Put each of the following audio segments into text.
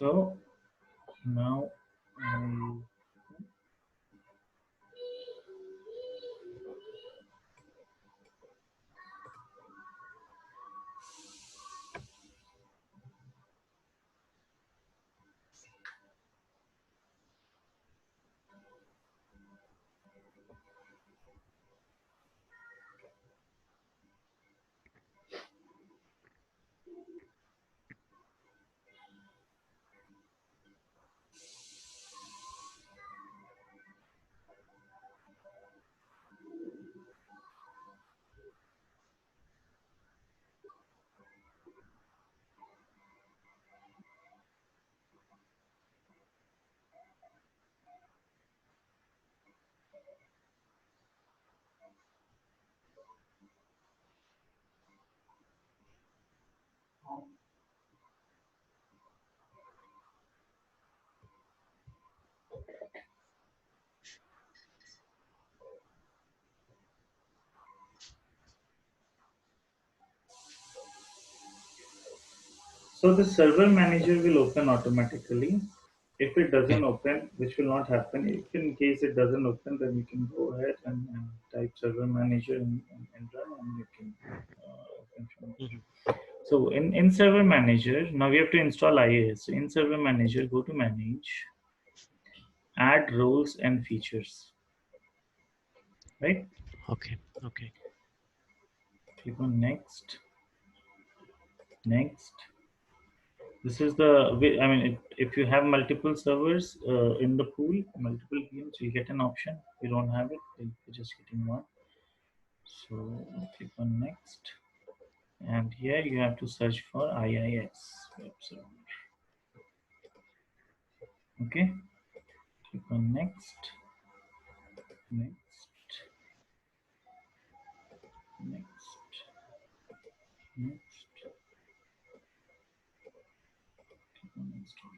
So now so the server manager will open automatically. If it doesn't Okay. open, which will not happen, if in case it doesn't open, then you can go ahead and type server manager and run, and you can open from there. Mhm. So in server manager, now we have to install IAS. So in server manager, go to manage, add roles and features, right? Okay. Okay. Click on next, next. This is the, I mean, if you have multiple servers in the pool, multiple VMs, you get an option. If you don't have it, you're just getting one. So click on next. And here you have to search for IIS web server. Okay. Click on next, next, next, next. Click on install.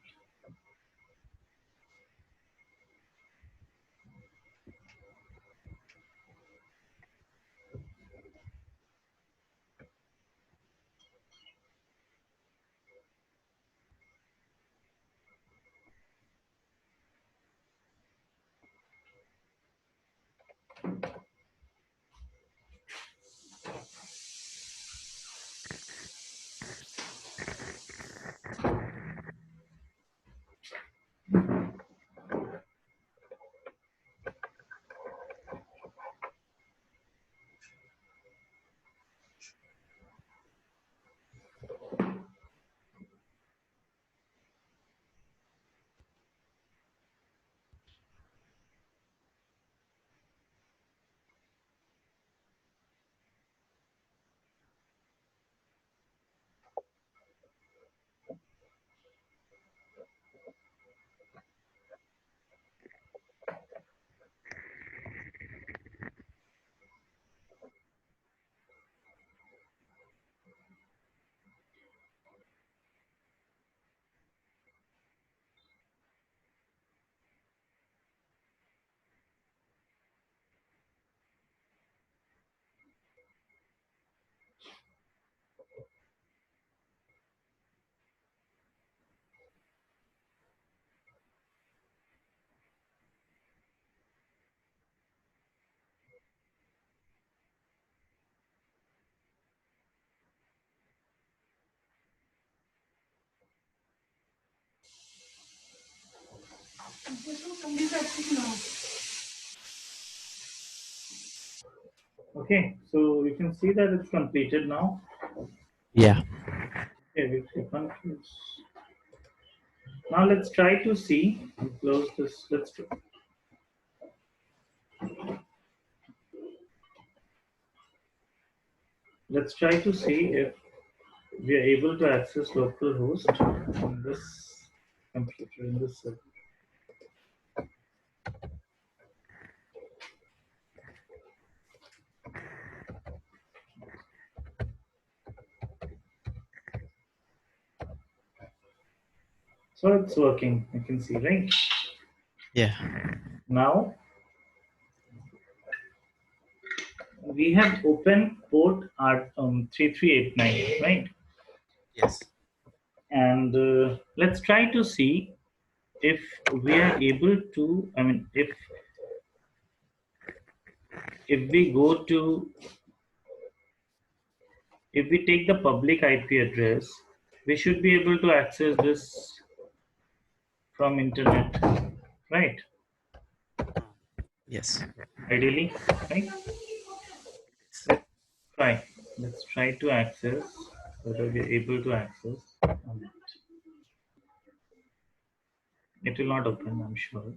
Okay, so you can see that it's completed now. Yeah. Okay, we click on close. Now let's try to see. Close this. Let's try to see if we are able to access localhost on this computer in this server. So it's working. You can see, right? Yeah. Now we have open port at 3389, right? Yes. And let's try to see if we are able to, I mean, if we go to, if we take the public IP address, we should be able to access this from internet, right? Yes. Ideally, right? Let's try. Let's try to access whether we are able to access or not. It will not open, I'm sure,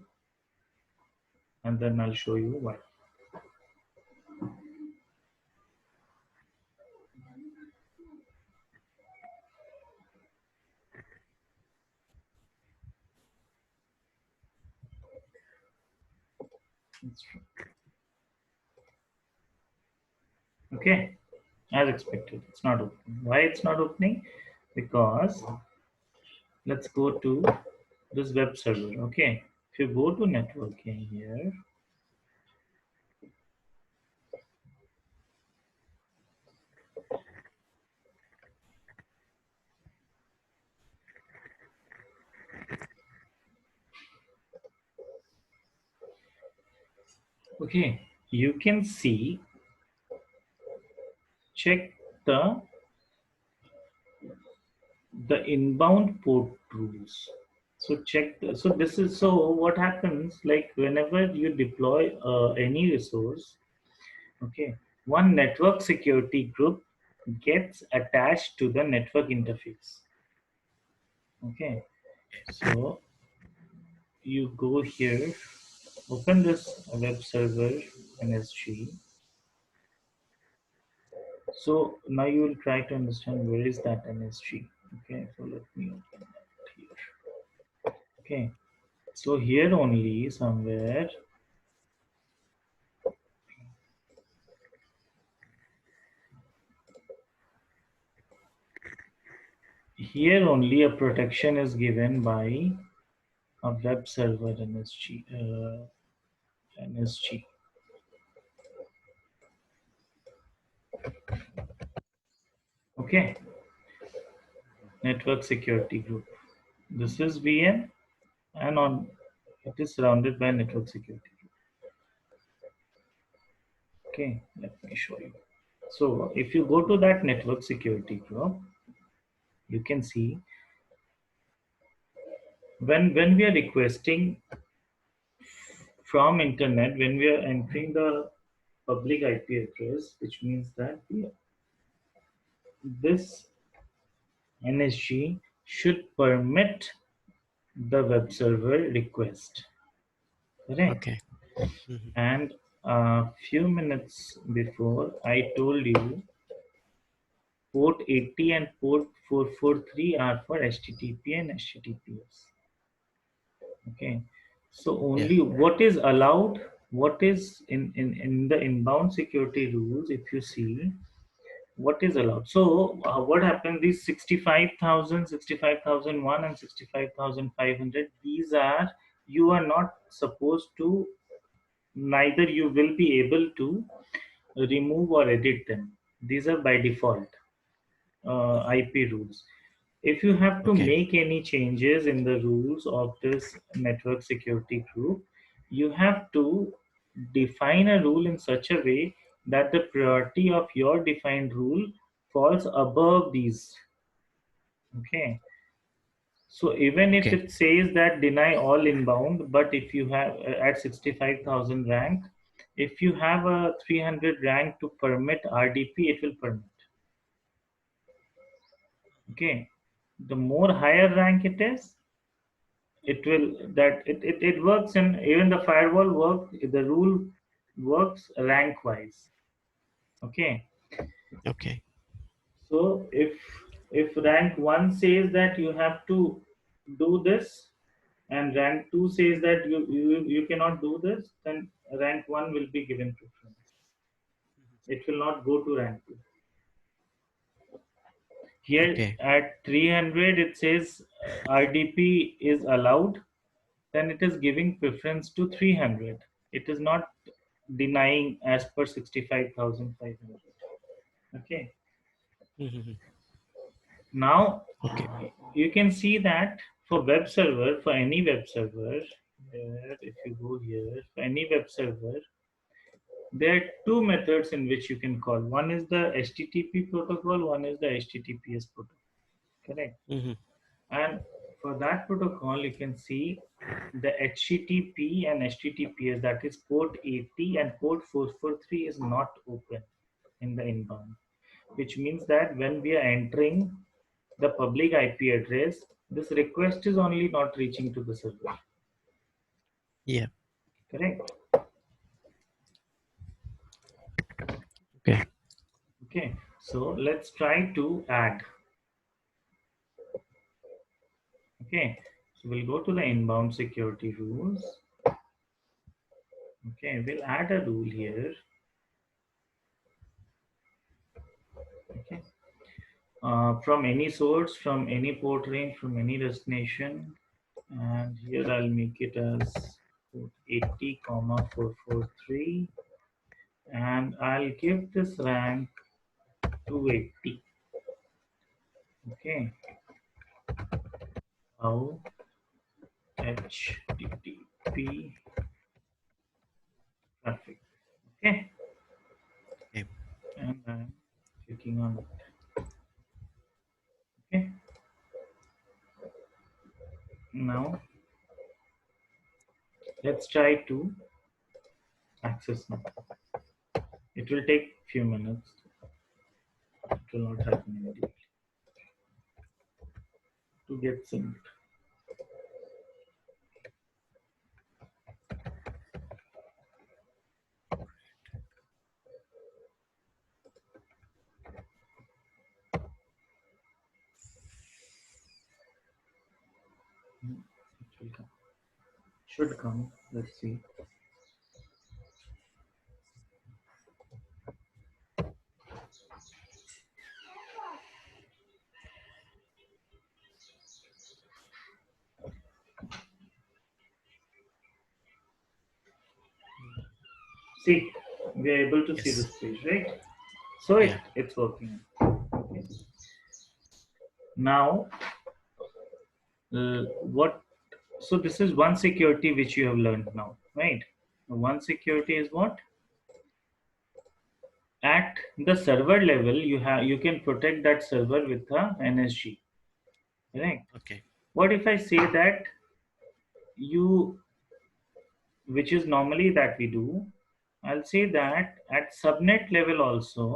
and then I'll show you why. Let's try. Okay, as expected, it's not opening. Why it's not opening? Because let's go to this web server. Okay, if you go to networking here, okay, you can see, check the inbound port rules. So check. So this is, so what happens, like whenever you deploy any resource, okay, one network security group gets attached to the network interface. Okay, so you go here, open this web server NSG. So now you will try to understand where is that NSG. Okay, so let me open it here. Okay, so here only somewhere, here only a protection is given by a web server NSG. NSG. Okay, network security group. This is VM, and on it is surrounded by network security. Okay, let me show you. So if you go to that network security group, you can see when we are requesting from internet, when we are entering the public IP address, which means that this NSG should permit the web server request, correct? Okay. Hmm. And a few minutes before, I told you port 80 and port 443 are for HTTP and HTTPS. Okay, so Yeah. only what is allowed, what is in the inbound security rules, if you see what is allowed. So what happened, these 65,000, 65,001, and 65,500, these are, you are not supposed to, neither you will be able to remove or edit them. These are by default Hmm. IP rules. If you have to Okay. make any changes in the rules of this network security group, you have to define a rule in such a way that the priority of your defined rule falls above these. Okay. So even if Okay. it says that deny all inbound, but if you have at 65,000 rank, if you have a 300 rank to permit RDP, it will permit. Okay. The more higher rank it is, it will, that it works, and even the firewall work, the rule works rank wise. Okay, Okay. so if rank 1 says that you have to do this, and rank 2 says that you cannot do this, then rank 1 will be given preference. It will not go to rank 2. Here Okay. at 300 it says RDP is allowed, then it is giving preference to 300. It is not denying as per 65,500. Okay. Hmm. Now Okay. you can see that for web server, for any web server, if you go here, for any web server, there are two methods in which you can call. One is the HTTP protocol, one is the HTTPS protocol. Correct. Mm-hmm. And for that protocol, you can see the HTTP and HTTPS, that is port 80 and port 443 is not open in the inbound, which means that when we are entering the public IP address, this request is only not reaching to the server. Yeah. Correct. Okay. Okay. So let's try to add. Okay. So we'll go to the inbound security rules. Okay. We'll add a rule here. Okay. From any source, from any port range, from any destination. And here I'll make it as port 80, 443. And I'll give this rank 280. Okay. How HTTP traffic. Okay. Okay. And I'm clicking on it. Okay. Now let's try to access now. It will take few minutes. It will not happen immediately to get synced. It will come. Should come. Let's see. See, we are able to see Yes. this page, right? So Yeah. it's working. Okay. Now, what? So this is one security which you have learned now, right? One security is what? At the server level, you can protect that server with a NSG, right? Okay. What if I say that you, which is normally that we do, I'll say that at subnet level also,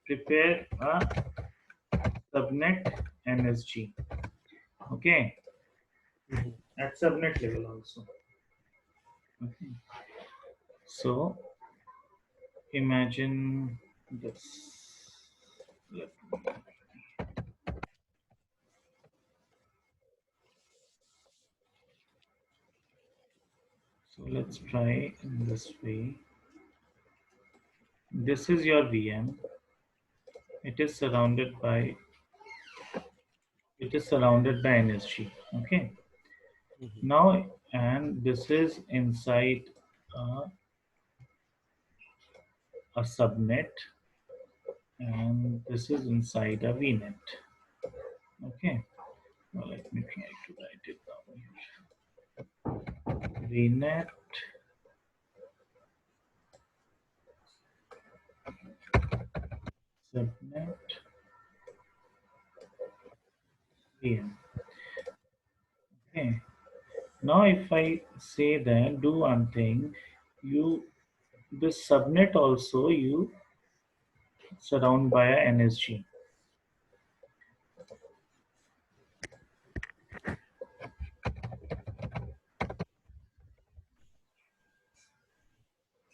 prepare a subnet NSG. Okay, Mm-hmm. at subnet level also. Okay. So imagine this. Let So let's try in this way. This is your VM. It is surrounded by NSG. Okay. Mm-hmm. Now, and this is inside uh, a subnet, and this is inside a VNet. Okay. Now let me try to write it down here. VNet subnet VM. Okay. Now, if I say that, do one thing, you this subnet also you surround by a NSG.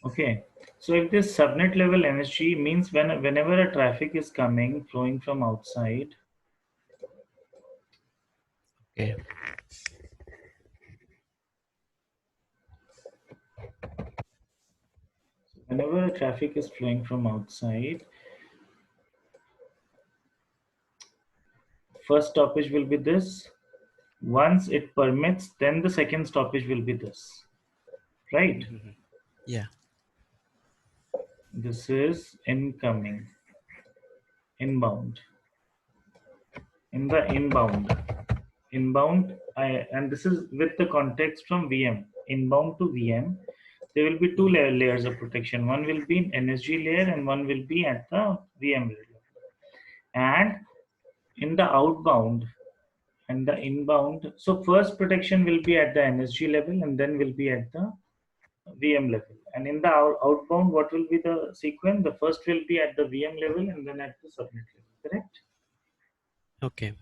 Okay. So if this subnet level NSG means whenever a traffic is coming flowing from outside, Okay. whenever a traffic is flowing from outside, first stoppage will be this. Once it permits, then the second stoppage will be this. Right? Mm-hmm. Yeah. This is incoming, inbound. In the inbound, and this is with the context from VM, inbound to VM. There will be two Mhm. layers of protection. One will be in NSG layer, and one will be at the VM layer. And in the outbound and the inbound, so first protection will be at the NSG level, and then will be at the VM level. And in the outbound, what will be the sequence? The first will be at the VM level, and then at the subnet level. Correct? Okay.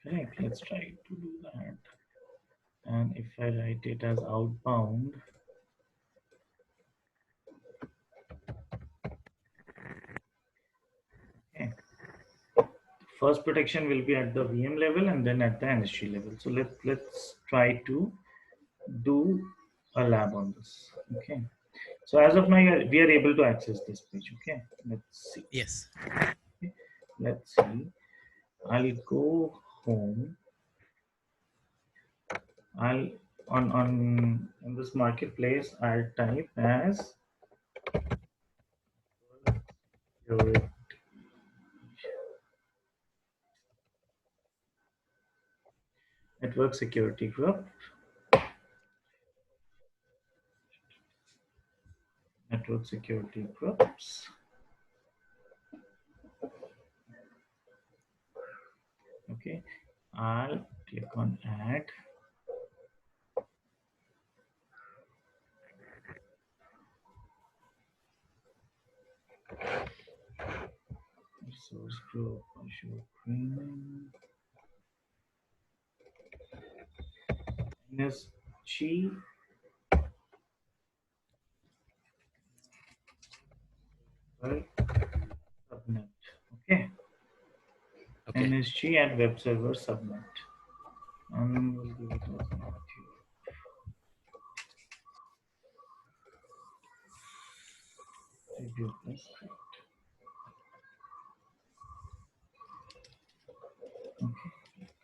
Correct. Let's try to do that. And if I write it as outbound, okay, first protection will be at the VM level and then at the NSG level. So let's try to do a lab on this. Okay. So as of now, we are able to access this page. Okay. Let's see. Yes. Okay. Let's see. I'll go home. I'll on in this marketplace. I'll type as your network security group. Network security groups. Okay. I'll click on add. Source group, Azure Premium, NSG, well, subnet. Okay, Okay. NSG and web server subnet. And we'll give it as an review plus script. Okay,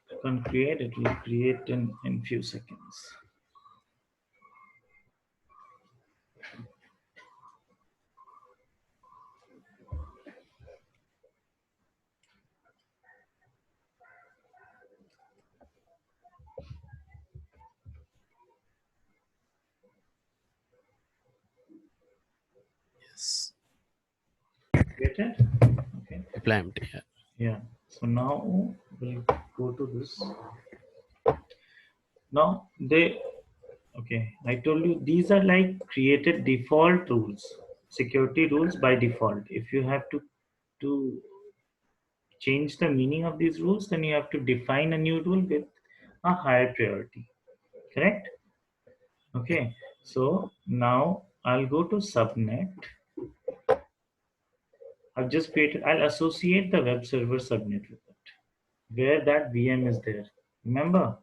click on create. It will create in few seconds. Yes. Created. Okay. Implement. Yeah. Yeah. So now we'll go to this. Now they okay. I told you these are like created default rules, security rules by default. If you have to change the meaning of these rules, then you have to define a new rule with a higher priority. Correct? Okay. Okay. So now I'll go to subnet. I've just created. I'll associate the web server subnet with it, where that VM is there. Remember,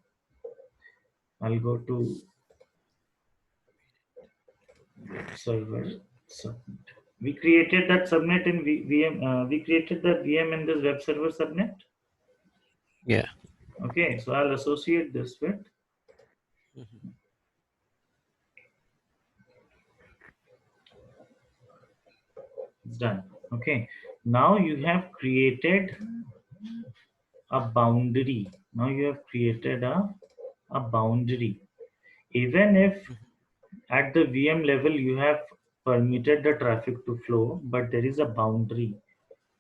I'll go to web server subnet. We created that subnet in VM. We created the VM in this web server subnet. Yeah. Okay, so I'll associate this with. Mhm. It's done. Okay, now you have created a boundary. Now you have created a boundary. Even if Mhm. at the VM level you have permitted the traffic to flow, but there is a boundary.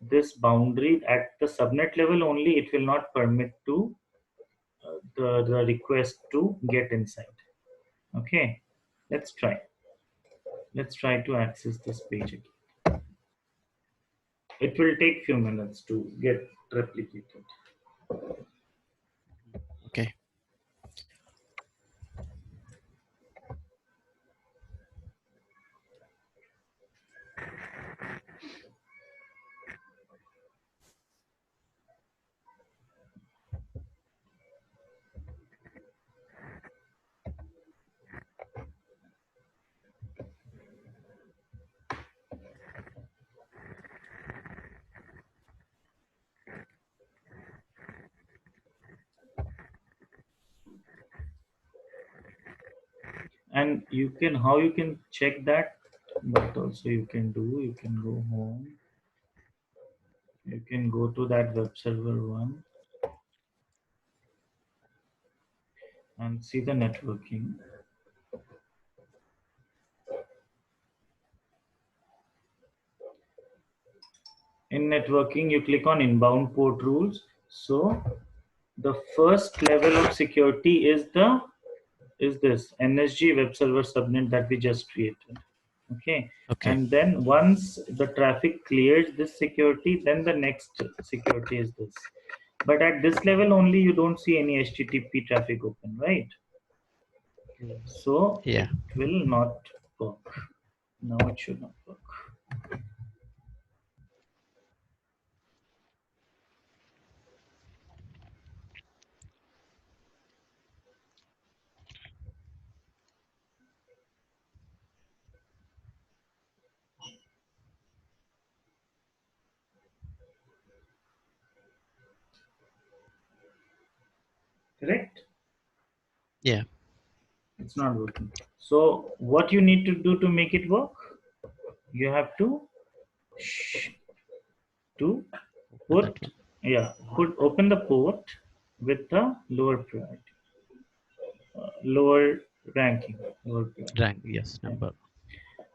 This boundary at the subnet level only, it will not permit to the request to get inside. Okay, let's try. Let's try to access this page again. It will take few minutes to get replicated. Okay. And you can how you can check that? but also you can go home, you can go to that web server one and see the networking. In networking, you click on inbound port rules. So the first level of security is this NSG web server subnet that we just created. Okay. Okay. And then once the traffic clears this security, then the next security is this. But at this level only, you don't see any HTTP traffic open, right? Mm. So Yeah. it will not work. Now it should not work. Correct? Yeah. It's not working. So what you need to do to make it work? You have to to Open that put one. open the port with the lower priority, lower ranking, lower priority. Rank. Yes. Yeah. Number.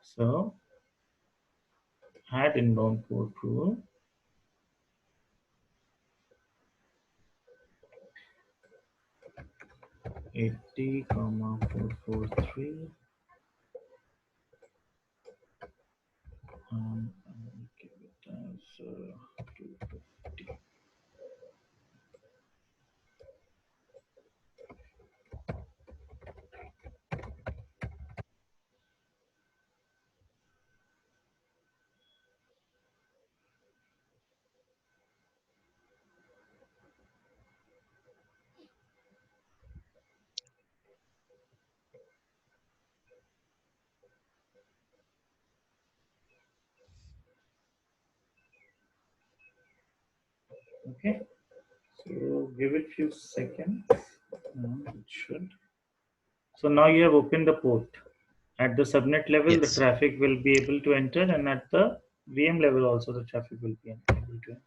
So add inbound port rule. 80, 443. And give it as 250. Okay. So give it few seconds. It should. So now you have opened the port. At the subnet level, the Yes. traffic will be able to enter, and at the VM level also, the traffic will be able to enter.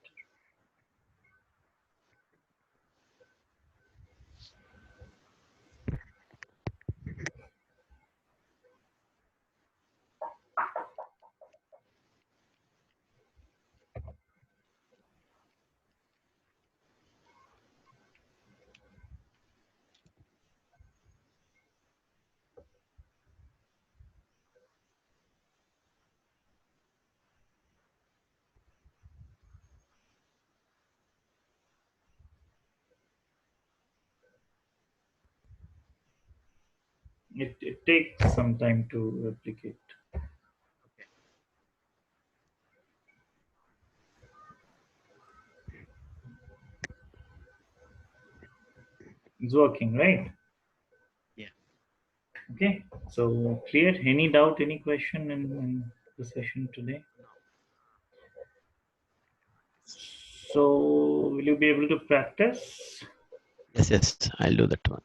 It takes some time to replicate. It's working, right? Yeah. Okay. So clear. Any doubt, any question in the session today? No. So will you be able to practice? Yes. Yes. I'll do that one.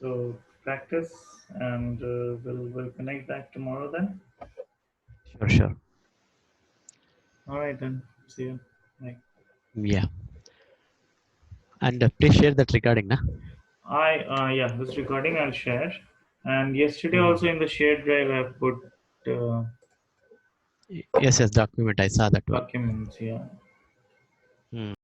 So practice, and we'll connect back tomorrow then. Sure. Sure. All right then. See you. Bye. Yeah. And please share that recording, na? This recording I'll share. And yesterday Mm. also in the shared drive I put uh, Yes. Yes. Document. I saw that one. documents. Yeah. Mm.